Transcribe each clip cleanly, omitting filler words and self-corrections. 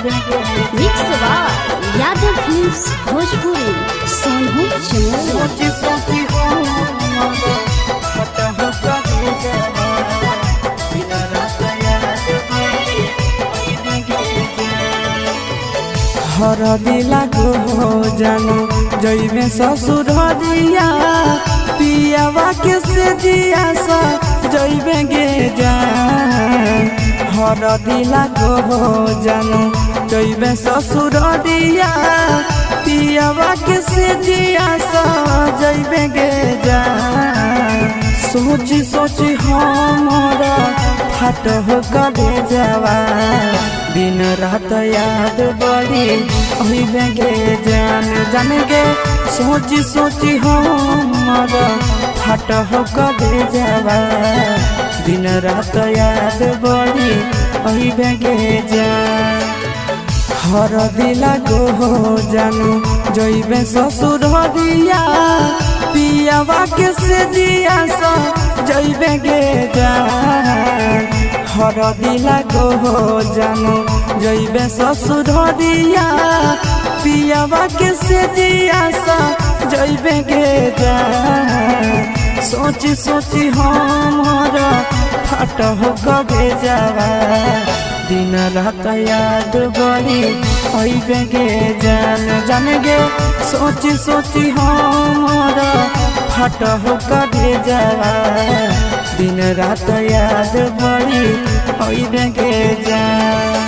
Mix by Yadav films Bhojpuri Sonu channel. हर दिला को जानो जइबे ससुर दिया पियावा के से दिया सा जइबे गे जान। हर दिला को जानो जइबे ससुर दिया पियावा के से दिया सा जइबे गे जान। सोची सोची हमारा फाट हो कले जावा दिन रात याद बड़ी अहिबे गे जान जान गे। सोची सोची हमारा फाट हो कले जावा दिन रात याद बड़ी अहिबे गे जान। हर दिला को जानू जइबे ससुर दिया पियावा के से दिया सा जइबे गे जान। हर दिला को जानू जइबे ससुर दिया पियावा के से दिया सा जइबे गे जान। सोची सोची हमारा फाट हो कबे जावा दिन रात याद बड़ी अइबे गे जान जान गे। सोची सोची हमारा फाट हो कबे जावा दिन रात याद बड़ी अइबे गे जान।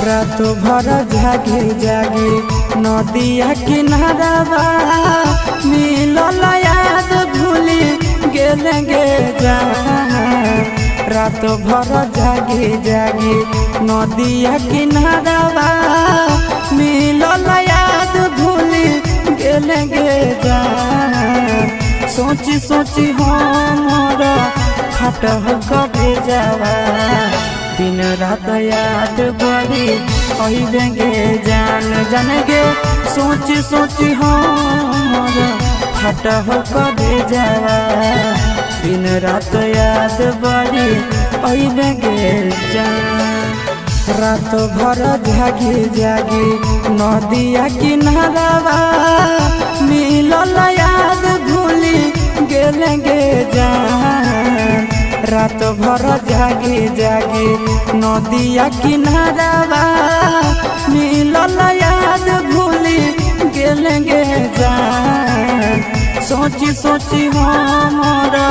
रात भर जागे जागे नदिया किनारा मिलल याद भूली गेले गे जान। रात भर जागे जागे नदिया किनारा मिलल याद भूली गेले गे जान। सोची सोची हमारा फाट हो कबे जावा दिन रात याद बड़ी अइबे गे जान जान गे। सोची सोची हमारा फाट हो कबे जावा दिन रात याद बड़ी अइबे गे जान। रात भर जागी जागी नदिया किनारा मिलल याद भूली गेले गे जान। रात भर जागी जागी नदिया किनारा मिलल याद भूली गेले गे जान। सोची सोची हमारा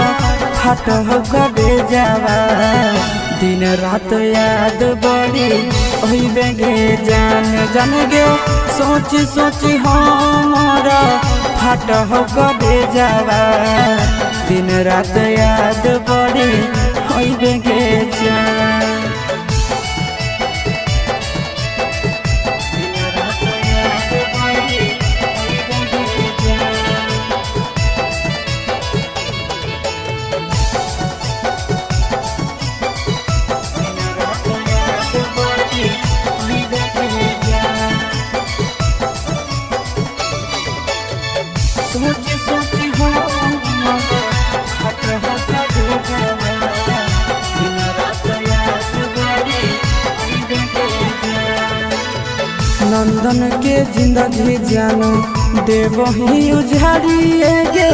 फाट हो कबे जावा दिन रात याद बड़ी अइबे गे जान जान गे। सोची सोची हमारा फाट हो कबे जावा दिन रात याद बड़ी अइबे गे जान। नंदन के जिंदगी जानो देव ही उजाड़िए गे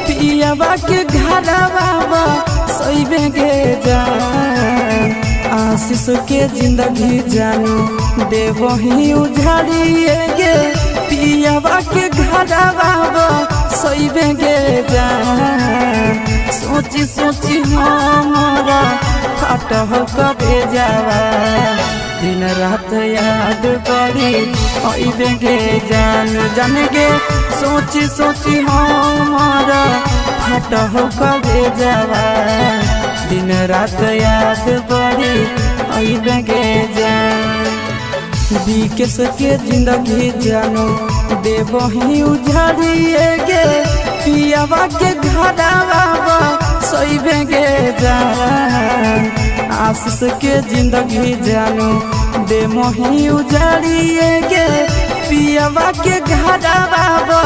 पियावा के घरवा सइबे गे जान। आशीष के जिंदगी जानो देव ही उजाड़िए गे पियावा के घरवा सइबे गे जान। सोची सोची हमारा फाट हो कबे जावा दिन रात याद बड़ी अइबे गे जान जान गे। सोची सोची हमारा फाट हो कबे जावा दिन रात याद बड़ी अइबे गे जान। विकेश के जिंदगी जानो देबही उजाड़िए गे पियावा के घरवा सोइबे गे जान। आशीष के जिंदगी जानो देबही उजाड़िए गे पियावा के घरवा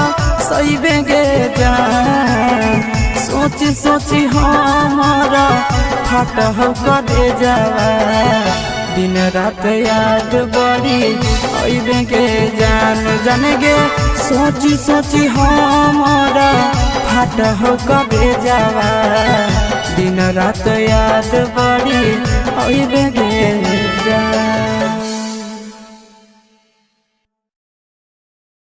सोइबे गे जान। सोची सोची हमारा फटह करे जावा दिन रात याद बड़ी अइबे गे जान। जाने गे सोची सोची हमारा फटह करे जावा दिन रात याद बड़ी अइबे गे जान।